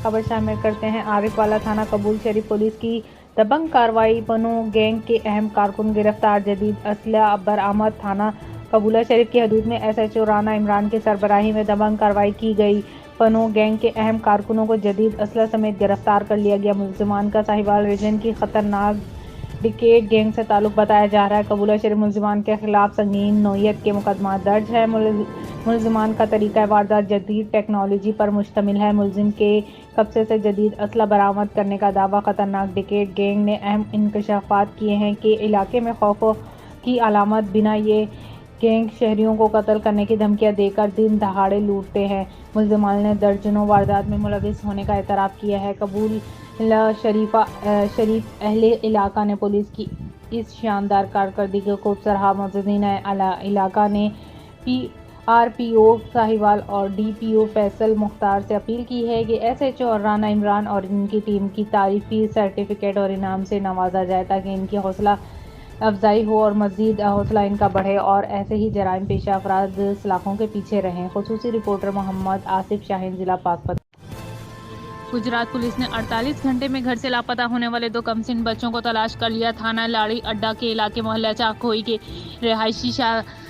خبر شامل کرتے ہیں۔ عارف والا تھانہ قبول شریف پولیس کی دبنگ کارروائی، پنو گینگ کے اہم کارکن گرفتار، جدید اسلحہ برآمد۔ تھانہ قبولہ شریف کی حدود میں S H O Rana Imran کی سربراہی میں دبنگ کارروائی کی گئی۔ پنو گینگ کے اہم کارکنوں کو جدید اسلحہ سمیت گرفتار کر لیا گیا۔ ملزمان کا ساہیوال ریجن کی خطرناک ڈکیٹ گینگ سے تعلق بتایا جا رہا ہے۔ قبولہ شریف ملزمان کے خلاف سنگین نوعیت کے مقدمات درج ہیں۔ ملزمان کا طریقہ واردات جدید ٹیکنالوجی پر مشتمل ہے۔ ملزم کے قبضے سے جدید اسلحہ برآمد کرنے کا دعویٰ۔ خطرناک ڈکیٹ گینگ نے اہم انکشافات کیے ہیں کہ علاقے میں خوف کی علامت بنا یہ گینگ شہریوں کو قتل کرنے کی دھمکیاں دے کر دن دہاڑے لوٹتے ہیں۔ ملزمان نے درجنوں واردات میں ملوث ہونے کا اعتراف کیا ہے۔ قبولہ شریف اہل علاقہ نے پولیس کی اس شاندار کارکردگی کو خوب سراہا۔ معززین علاقہ نے پی آر پی او ساہیوال اور ڈی پی او فیصل مختار سے اپیل کی ہے کہ S H O Rana Imran اور ان کی ٹیم کی تعریفی سرٹیفکیٹ اور انعام سے نوازا جائے تاکہ ان کی حوصلہ افزائی ہو اور مزید حوصلہ ان کا بڑھے اور ایسے ہی جرائم پیشہ افراد سلاخوں کے پیچھے رہیں۔ خصوصی رپورٹر محمد آصف شاہین، ضلع پاک۔ گجرات پولیس نے 48 گھنٹے میں گھر سے لاپتہ ہونے والے 2 کمسن بچوں کو تلاش کر لیا۔ تھانہ لاڑی اڈا کے علاقے محلہ چاکھوئی کے رہائشی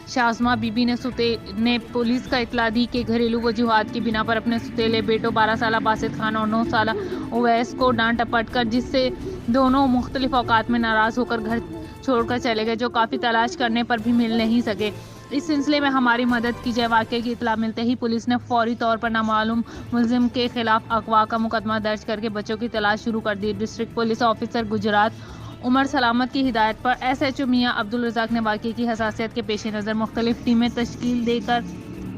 شازمہ بی بی نے پولیس کا اطلاع دی کہ گھریلو وجوہات کی بنا پر اپنے سوتیلے بیٹوں 12 سالہ باسط خان اور 9 سالہ اویس کو ڈانٹ ڈپٹ کر، جس سے دونوں مختلف اوقات میں ناراض ہو کر گھر چھوڑ کر چلے گئے، جو کافی تلاش کرنے پر بھی مل نہیں سکے۔ اس سلسلے میں ہماری مدد کیجیے۔ واقعے کی اطلاع ملتے ہی پولیس نے فوری طور پر نامعلوم ملزم کے خلاف اغوا کا مقدمہ درج کر کے بچوں کی تلاش شروع کر دی۔ ڈسٹرکٹ پولیس آفیسر گجرات عمر سلامت کی ہدایت پر ایس ایچ او میاں عبدالرزاق نے واقعے کی حساسیت کے پیش نظر مختلف ٹیمیں تشکیل دے کر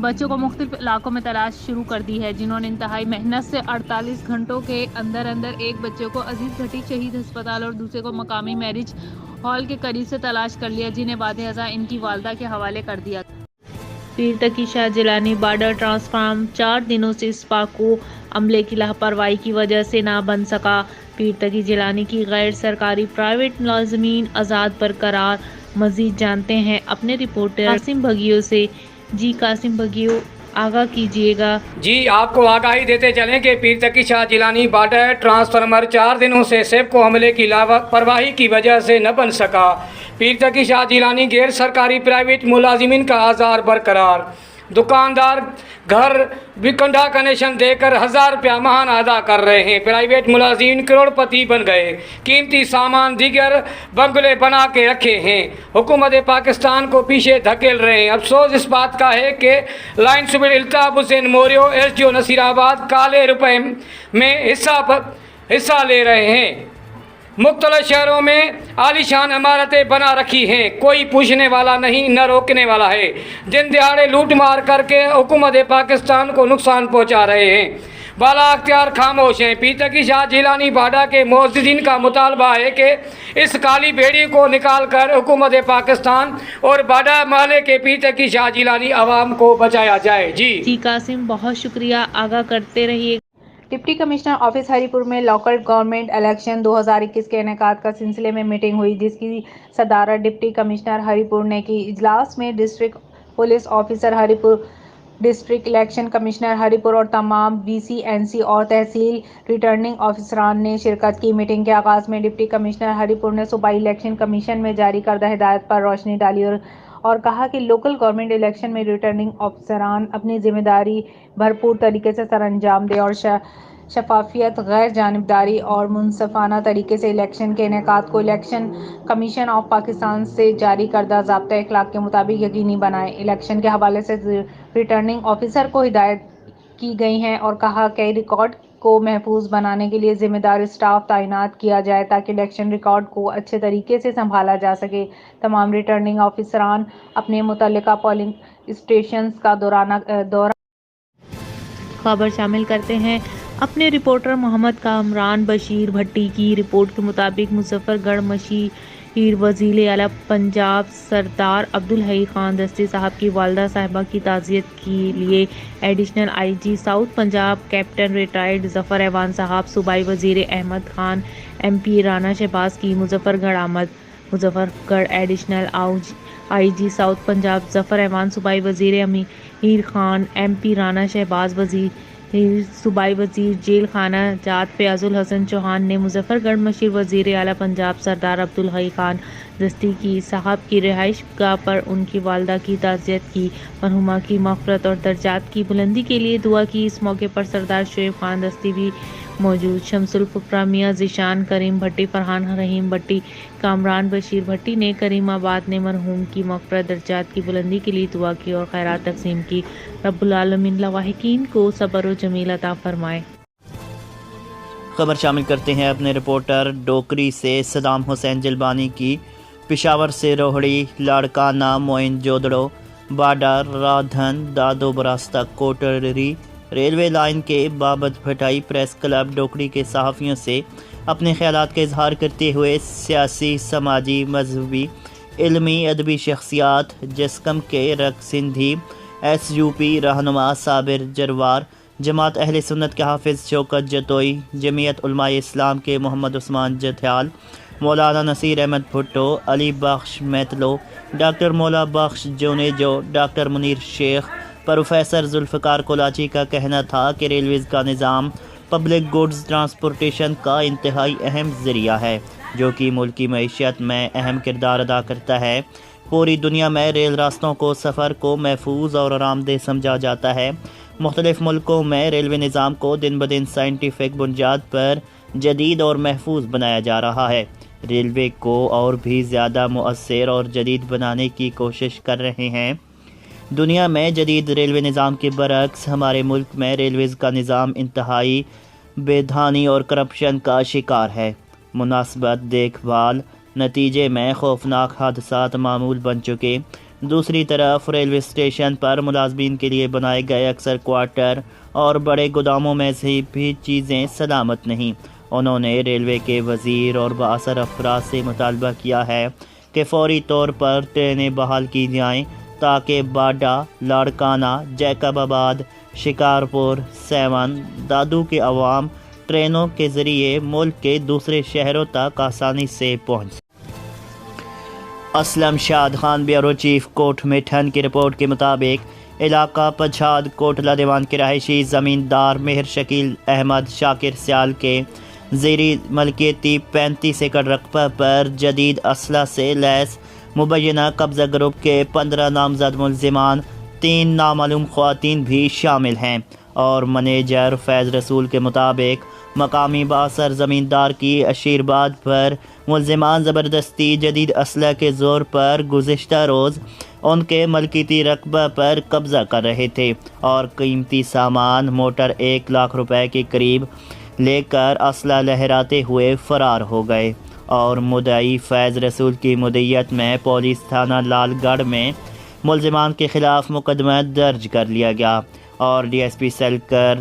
بچوں کو مختلف علاقوں میں تلاش شروع کر دی ہے، جنہوں نے انتہائی محنت سے 48 گھنٹوں کے اندر ایک بچے کو عزیز گھٹی شہید ہسپتال اور دوسرے کو مقامی میرج ہال کے قریب سے تلاش کر لیا، جنہیں بعد ازاں ان کی والدہ کے حوالے کر دیا۔ پیر تقی شاہ جیلانی بارڈر ٹرانسفارم 4 دنوں سے اسپاکو عملے کی لاپرواہی کی وجہ سے نہ بن سکا۔ پیر تقی جیلانی کی غیر سرکاری پرائیویٹ ملازمین آزاد برقرار۔ مزید جانتے ہیں اپنے رپورٹر قاسم بھگیو سے۔ جی قاسم بھگیو، آگاہ کیجیے گا۔ جی، آپ کو آگاہی دیتے چلیں کہ پیر تقی شاہ جیلانی بارڈر ٹرانسفارمر 4 دنوں سے سیپکو عملے کی لاپرواہی کی وجہ سے نہ بن سکا۔ پیر تقی شاہ جیلانی غیر سرکاری پرائیویٹ ملازمین کا آزار برقرار۔ دکاندار گھر بکنڈا کنیکشن دے کر 1000 روپیہ ماہانہ ادا کر رہے ہیں۔ پرائیویٹ ملازمین کروڑ پتی بن گئے، قیمتی سامان دیگر بنگلے بنا کے رکھے ہیں، حکومت پاکستان کو پیچھے دھکیل رہے ہیں۔ افسوس اس بات کا ہے کہ line sprint Altaf Hussain Moreau S D O Naseer آباد کالے روپے میں حصہ لے رہے ہیں۔ مختلف شہروں میں عالیشان عمارتیں بنا رکھی ہیں، کوئی پوچھنے والا نہیں، نہ روکنے والا ہے۔ دن دہاڑے لوٹ مار کر کے حکومت پاکستان کو نقصان پہنچا رہے ہیں۔ بالا اختیار خاموش ہیں۔ پیر تقی شاہ جیلانی باڈا کے معززین کا مطالبہ ہے کہ اس کالی بھیڑی کو نکال کر حکومت پاکستان اور باڈا محلے کے پیر تقی شاہ جیلانی عوام کو بچایا جائے۔ جی قاسم، بہت شکریہ، آگاہ کرتے رہیے۔ ڈپٹی کمشنر آفس ہری پور میں لوکل گورنمنٹ الیکشن 2021 کے انعقاد کا سلسلے میں میٹنگ ہوئی، جس کی صدارت ڈپٹی کمشنر ہری پور نے کی۔ اجلاس میں ڈسٹرکٹ پولیس آفیسر ہری پور، ڈسٹرکٹ الیکشن کمشنر ہری پور اور تمام بی سی این سی اور تحصیل ریٹرننگ آفیسران نے شرکت کی۔ میٹنگ کے آغاز میں ڈپٹی کمشنر ہری پور نے صوبائی الیکشن کمیشن میں جاری کردہ ہدایات پر روشنی ڈالی اور کہا کہ لوکل گورنمنٹ الیکشن میں ریٹرننگ آفیسران اپنی ذمہ داری بھرپور طریقے سے سر انجام دیں اور شفافیت، غیر جانبداری اور منصفانہ طریقے سے الیکشن کے انعقاد کو الیکشن کمیشن آف پاکستان سے جاری کردہ ضابطۂ اخلاق کے مطابق یقینی بنائیں۔ الیکشن کے حوالے سے ریٹرننگ آفیسر کو ہدایت کی گئی ہیں اور کہا کہ ریکارڈ کو محفوظ بنانے کے لیے ذمہ دار اسٹاف تعینات کیا جائے تاکہ الیکشن ریکارڈ کو اچھے طریقے سے سنبھالا جا سکے۔ تمام ریٹرننگ آفیسران اپنے متعلقہ پولنگ اسٹیشنز کا دورہ خبر شامل کرتے ہیں اپنے رپورٹر محمد کامران بشیر بھٹی کی رپورٹ کے مطابق مظفر گڑھ مشیر وزیر اعلیٰ پنجاب سردار عبدالحی خان دستی صاحب کی والدہ صاحبہ کی تعزیت کے لیے additional IG south Punjab captain retired Zafar Iwan صاحب، صوبائی وزیر احمد خان ایم پی رانا شہباز کی مظفر گڑھ آمد۔ Muzaffargarh additional IG south Punjab Zafar Iwan, صوبائی وزیر امیر خان ایم پی رانا شہباز، صوبائی وزیر جیل خانہ جات فیاض الحسن چوہان نے مظفر گڑھ مشیر وزیر اعلیٰ پنجاب سردار عبدالحی خان دستی کی صاحب کی رہائش گاہ پر ان کی والدہ کی تعزیت کی، مرحومہ کی مغفرت اور درجات کی بلندی کے لیے دعا کی۔ اس موقع پر سردار شعیب خان دستی بھی موجود، شمس الفقراء میاں ذیشان کریم بھٹی، فرحان رحیم بھٹی، کامران بشیر بھٹی نے کریم آباد نے مرحوم کی مغفرت درجات کی بلندی کے لیے دعا کی اور خیرات تقسیم کی۔ رب العالمین لواحقین کو صبر و جمیل عطا فرمائے۔ خبر شامل کرتے ہیں اپنے رپورٹر ڈوکری سے۔ صدام حسین جلبانی کی پشاور سے روہڑی، لاڑکانہ، موئن جودڑو، باڈا، رادھن، دادو براستہ، کوٹری ریلوے لائن کے بابت بھٹائی پریس کلب ڈوکری کے صحافیوں سے اپنے خیالات کا اظہار کرتے ہوئے سیاسی، سماجی، مذہبی، علمی، ادبی شخصیات جسکم کے رک سندھی ایس یو پی رہنما صابر جروار، جماعت اہل سنت کے حافظ شوکت جتوئی، جمعیت علماء اسلام کے محمد عثمان جتھیال، مولانا نصیر احمد بھٹو، علی بخش میتلو، ڈاکٹر مولا بخش جونیجو، ڈاکٹر منیر شیخ، پروفیسر ذوالفقار کولاچی کا کہنا تھا کہ ریلویز کا نظام پبلک گوڈز ٹرانسپورٹیشن کا انتہائی اہم ذریعہ ہے، جو کہ ملکی معیشت میں اہم کردار ادا کرتا ہے۔ پوری دنیا میں ریل راستوں کو سفر کو محفوظ اور آرام دہ سمجھا جاتا ہے۔ مختلف ملکوں میں ریلوے نظام کو دن بدن سائنٹیفک بنیاد پر جدید اور محفوظ بنایا جا رہا ہے۔ ریلوے کو اور بھی زیادہ مؤثر اور جدید بنانے کی کوشش کر رہے ہیں۔ دنیا میں جدید ریلوے نظام کے برعکس ہمارے ملک میں ریلویز کا نظام انتہائی بے دھانی اور کرپشن کا شکار ہے۔ مناسبت دیکھ بھال نتیجے میں خوفناک حادثات معمول بن چکے۔ دوسری طرف ریلوے اسٹیشن پر ملازمین کے لیے بنائے گئے اکثر کوارٹر اور بڑے گوداموں میں سے بھی چیزیں سلامت نہیں۔ انہوں نے ریلوے کے وزیر اور بااثر افراد سے مطالبہ کیا ہے کہ فوری طور پر ٹرینیں بحال کی جائیں تاکہ باڈا، لاڑکانہ، جیکب آباد، شکارپور، سیون، دادو کے عوام ٹرینوں کے ذریعے ملک کے دوسرے شہروں تک آسانی سے پہنچ سکیں۔ اسلم شاد خان بیورو چیف کوٹ میٹھن کی رپورٹ کے مطابق علاقہ پچھاد کوٹلہ دیوان کے رہائشی زمیندار مہر شکیل احمد شاکر سیال کے زیری ملکیتی 35 ایکڑ رقبہ پر جدید اسلحہ سے لیس مبینہ قبضہ گروپ کے 15 نامزد ملزمان، 3 نامعلوم خواتین بھی شامل ہیں، اور منیجر فیض رسول کے مطابق مقامی بااثر زمیندار کی اشیرباد پر ملزمان زبردستی جدید اسلحہ کے زور پر گزشتہ روز ان کے ملکیتی رقبہ پر قبضہ کر رہے تھے اور قیمتی سامان موٹر 1 لاکھ روپے کے قریب لے کر اسلحہ لہراتے ہوئے فرار ہو گئے، اور مدعی فیض رسول کی مدعیت میں پولیس تھانہ لال گڑھ میں ملزمان کے خلاف مقدمہ درج کر لیا گیا، اور ڈی ایس پی سیلکر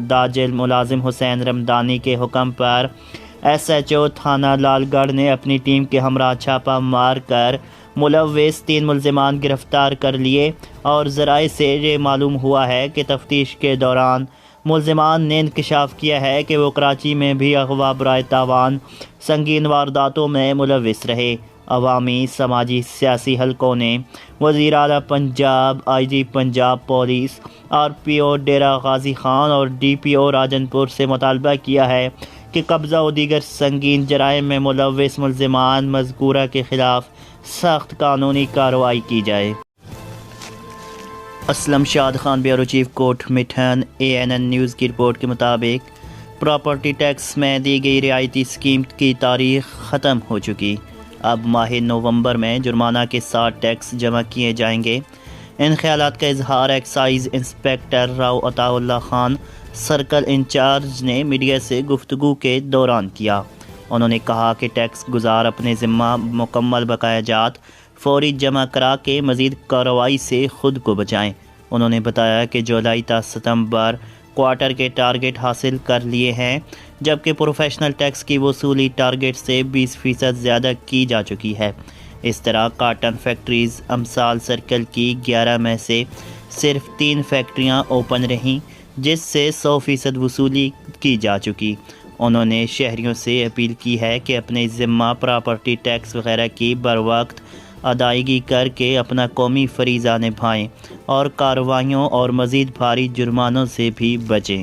داجل ملازم حسین رمدانی کے حکم پر ایس ایچ او تھانہ لال گڑھ نے اپنی ٹیم کے ہمراہ چھاپہ مار کر ملوث 3 ملزمان گرفتار کر لیے، اور ذرائع سے یہ معلوم ہوا ہے کہ تفتیش کے دوران ملزمان نے انکشاف کیا ہے کہ وہ کراچی میں بھی اغوا برائے تاوان سنگین وارداتوں میں ملوث رہے۔ عوامی سماجی سیاسی حلقوں نے وزیر اعلیٰ پنجاب، آئی جی پنجاب پولیس، آر پی او ڈیرہ غازی خان اور ڈی پی او راجن پور سے مطالبہ کیا ہے کہ قبضہ و دیگر سنگین جرائم میں ملوث ملزمان مذکورہ کے خلاف سخت قانونی کارروائی کی جائے۔ اسلم شاد خان بیورو چیف کوٹ میٹھن ANN نیوز کی رپورٹ کے مطابق پراپرٹی ٹیکس میں دی گئی رعایتی اسکیم کی تاریخ ختم ہو چکی، اب ماہ نومبر میں جرمانہ کے ساتھ ٹیکس جمع کیے جائیں گے۔ ان خیالات کا اظہار ایکسائز انسپیکٹر راؤ عطا اللہ خان سرکل انچارج نے میڈیا سے گفتگو کے دوران کیا۔ انہوں نے کہا کہ ٹیکس گزار اپنے ذمہ مکمل بقایا جات فوری جمع کرا کے مزید کارروائی سے خود کو بچائیں۔ انہوں نے بتایا کہ جولائی تا ستمبر کوارٹر کے ٹارگٹ حاصل کر لیے ہیں، جبکہ پروفیشنل ٹیکس کی وصولی ٹارگٹ سے 20% زیادہ کی جا چکی ہے۔ اس طرح کاٹن فیکٹریز امثال سرکل کی 11 میں سے صرف 3 فیکٹریاں اوپن رہیں، جس سے 100% وصولی کی جا چکی۔ انہوں نے شہریوں سے اپیل کی ہے کہ اپنے ذمہ پراپرٹی ٹیکس وغیرہ کی بروقت ادائیگی کر کے اپنا قومی فریضہ نبھائیں اور کارروائیوں اور مزید بھاری جرمانوں سے بھی بچیں۔